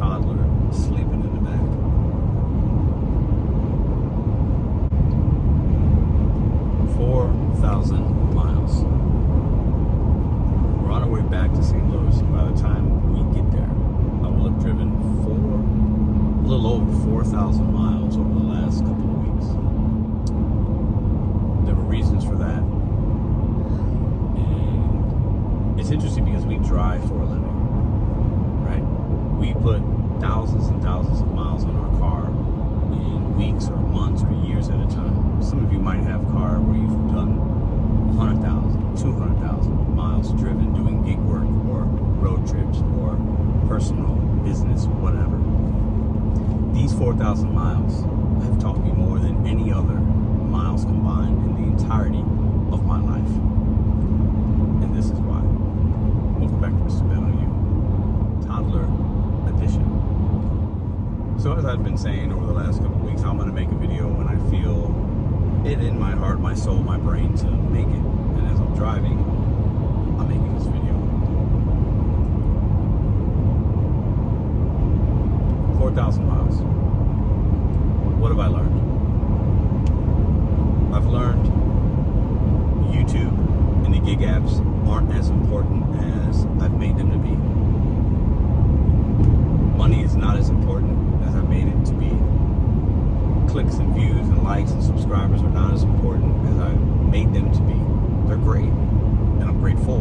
toddler sleeping in the back. $4,000 miles. We're on our way back to St. Louis. By the time we get there, I will have driven a little over 4,000 miles over the last couple of weeks. There were reasons for that. And it's interesting because we drive for a living, right? We put thousands and thousands of miles on our car in weeks or months or years at a time. Some of you might have a car where you've done 100,000, 200,000 miles driven doing gig work or road trips or personal business, whatever. These 4,000 miles have taught me more than any other miles combined in the entirety of my life. And this is why. Welcome back to Mr.BetonYou, Toddler Edition. So as I've been saying over the last couple of weeks, I'm going to make a video when I feel it in my heart, my soul, my brain to make it. And as I'm driving, I'm making this video. 4,000 miles. What have I learned? I've learned YouTube and the gig apps aren't as important as I've made them to be. Money is not as important as I've made it to be. Clicks and views and likes and subscribers are not as important as I made them to be. They're great, and I'm grateful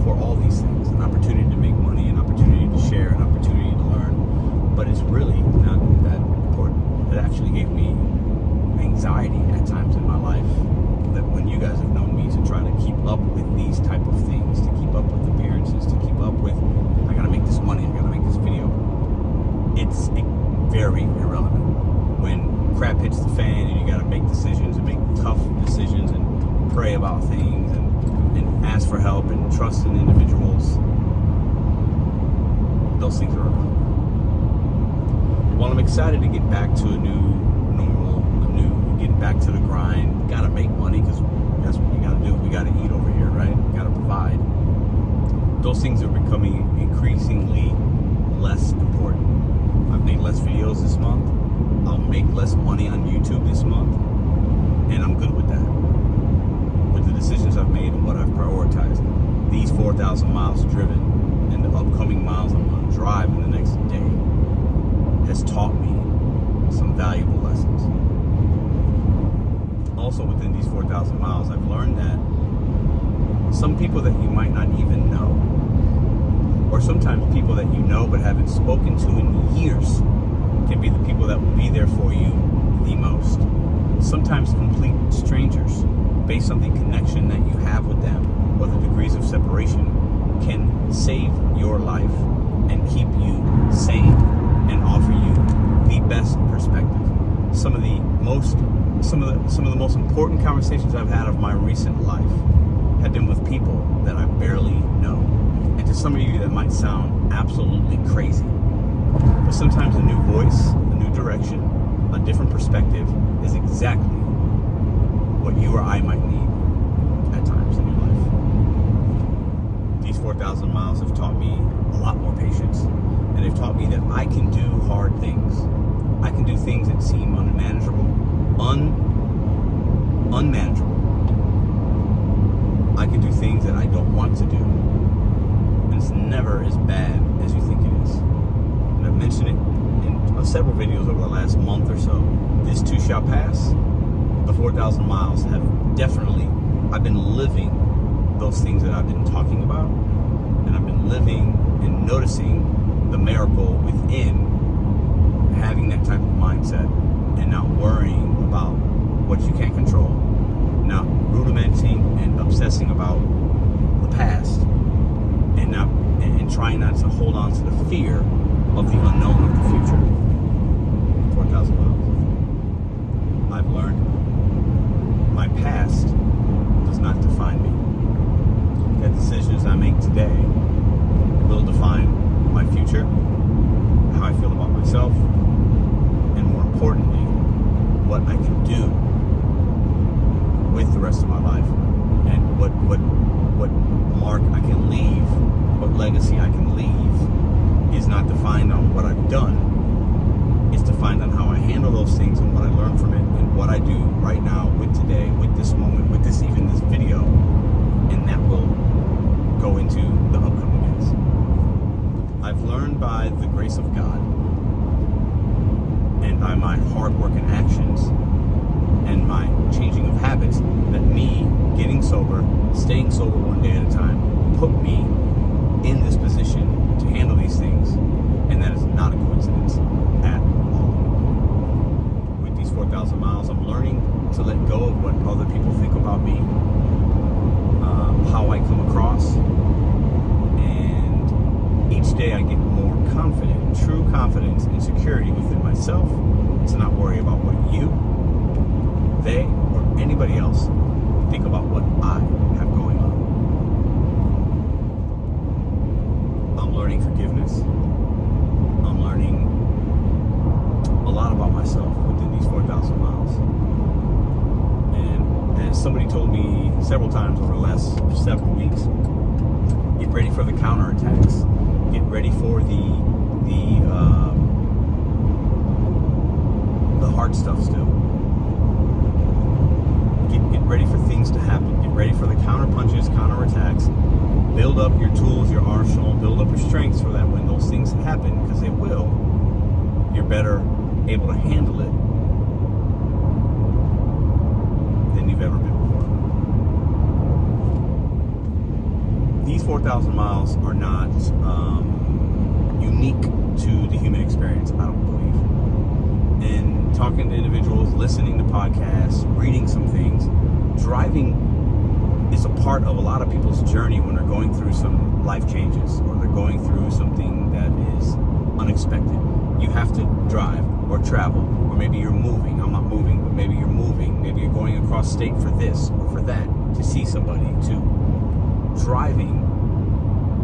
for all these things. An opportunity to make money, an opportunity to share, an opportunity to learn. But it's really not that important. It actually gave me anxiety at times in my life that when you guys have known me to try to keep up with these type of things, to keep up with appearances, to keep up with, I gotta make this money, I gotta make this video. It's very irrelevant. When crap hits the fan and you gotta make decisions and make tough decisions and pray about things and ask for help and trust in individuals, those things are irrelevant. While I'm excited to get back to a new normal, getting back to the grind, gotta make money because that's what we gotta do. We gotta eat over here, right? We gotta provide. Those things are becoming increasingly less important. I've made less videos this month. I'll make less money on YouTube this month, and I'm good with that. With the decisions I've made and what I've prioritized, these 4,000 miles driven and the upcoming miles I'm going to drive in the next day has taught me some valuable lessons. Also within these 4,000 miles, I've learned that some people that you might not even know, or sometimes people that you know but haven't spoken to in years, can be the people that will be there for you the most. Sometimes complete strangers, based on the connection that you have with them or the degrees of separation, can save your life and keep you sane and offer you the best perspective. Some of the most important conversations I've had of my recent life have been with people that I barely know. And to some of you that might sound absolutely crazy, but sometimes a new voice, a new direction, a different perspective is exactly what you or I might need at times in your life. These 4,000 miles have taught me a lot more patience, and they've taught me that I can do hard things. I can do things that seem unmanageable. Unmanageable. I can do things that I don't want to do. And it's never as bad as you think it is. And I've mentioned it in several videos over the last month or so. This too shall pass. The 4,000 miles have definitely, I've been living those things that I've been talking about. And I've been living and noticing the miracle within having that type of mindset and not worrying about what you can't control, not rudimenting and obsessing about the past, and trying not to hold on to the fear of the unknown of the future. 4,000 miles. I've learned my past does not define me. The decisions I make today will define my future, how I feel about myself, and more importantly, what I can do with the rest of my life, and what mark I can leave, what legacy I can leave is not defined find on what I've done. It's defined on how I handle those things and what I learn from it and what I do right now with today, with this moment, with this video, and that will go into the upcoming days. I've learned by the grace of God and by my hard work and actions and my changing of habits that me getting sober, staying sober one day at a time, put me in this position to handle these things, and that is not a coincidence at all. With these 4,000 miles, I'm learning to let go of what other people think about me, how I come across, and each day I get more confident, true confidence and security within myself to not worry about what you, they, or anybody else think about what I have going on. I'm learning forgiveness. I'm learning a lot about myself within these 4,000 miles. And as somebody told me several times over the last several weeks, get ready for the counterattacks. Get ready for the hard stuff still. Get ready for things to happen. Get ready for the counter punches, counter attacks. Build up your tools, your arsenal. Build up your strengths so that when those things happen, because they will, you're better able to handle it than you've ever been before. These 4,000 miles are not unique to the human experience, I don't believe. In talking to individuals, listening to podcasts, reading some things, driving is a part of a lot of people's journey when they're going through some life changes or they're going through something that is unexpected. You have to drive or travel, or maybe you're moving. I'm not moving, but maybe you're moving. Maybe you're going across state for this or for that, to see somebody, to driving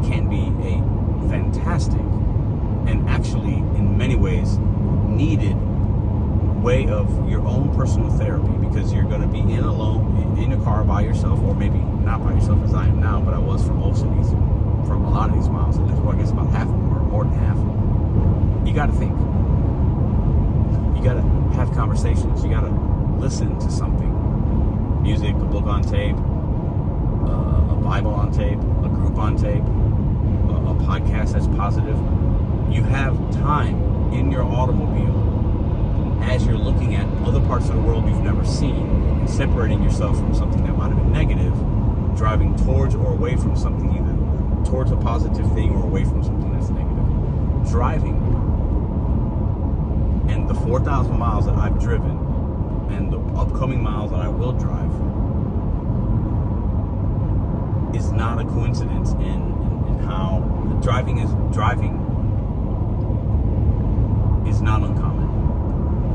can be a fantastic and actually in many ways needed way of your own personal therapy, because you're going to be in a car by yourself, or maybe not by yourself as I am now, but I was for most of these, from a lot of these miles, at least, well, I guess about half of them, or more than half. You got to think. You got to have conversations. You got to listen to something. Music, a book on tape, a Bible on tape, a group on tape, a podcast that's positive. You have time in your automobile as you're looking at other parts of the world you've never seen and separating yourself from something that might have been negative, driving towards or away from something, either towards a positive thing or away from something that's negative. Driving and the 4,000 miles that I've driven and the upcoming miles that I will drive is not a coincidence in how driving is not uncommon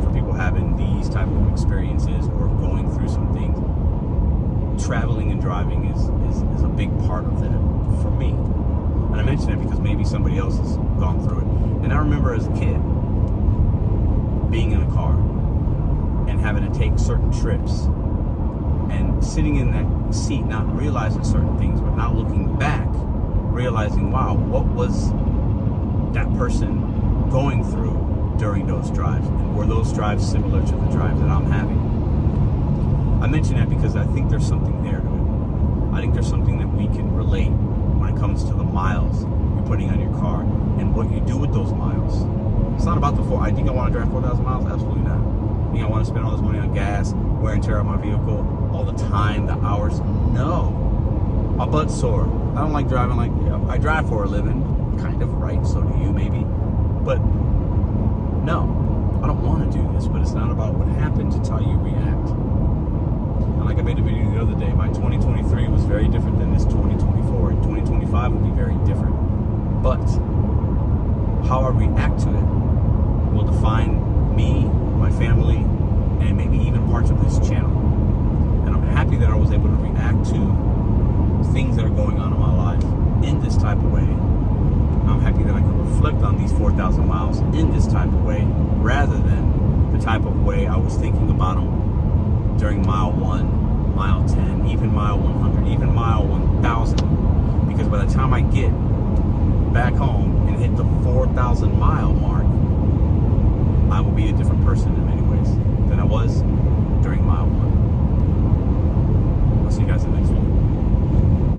for people having these type of experiences or going through some things. Traveling and driving is a big part of that for me. And I mention it because maybe somebody else has gone through it. And I remember as a kid being in a car and having to take certain trips and sitting in that seat, not realizing certain things, but not looking back, realizing, wow, what was that person going through during those drives, and were those drives similar to the drives that I'm having? I mention that because I think there's something there to it. I think there's something that we can relate when it comes to the miles you're putting on your car and what you do with those miles. It's not about I think I want to drive 4,000 miles? Absolutely not. I think I want to spend all this money on gas, wear and tear on my vehicle, all the time, the hours? No. My butt's sore. I don't like driving like, I drive for a living, kind of, right? So do you, maybe. But no, I don't want to do this, but it's not about what happens, it's how you react. And like I made a video the other day, my 2023 was very different than this 2024, and 2025 will be very different. But how I react to it will define me, my family, and maybe even parts of this channel. And I'm happy that I was able to react to things that are going on in my life in this type of way. I'm happy that I can reflect on these 4,000 miles in this type of way, rather than the type of way I was thinking about them during mile 1, mile 10, even mile 100, even mile 1,000. Because by the time I get back home and hit the 4,000 mile mark, I will be a different person in many ways.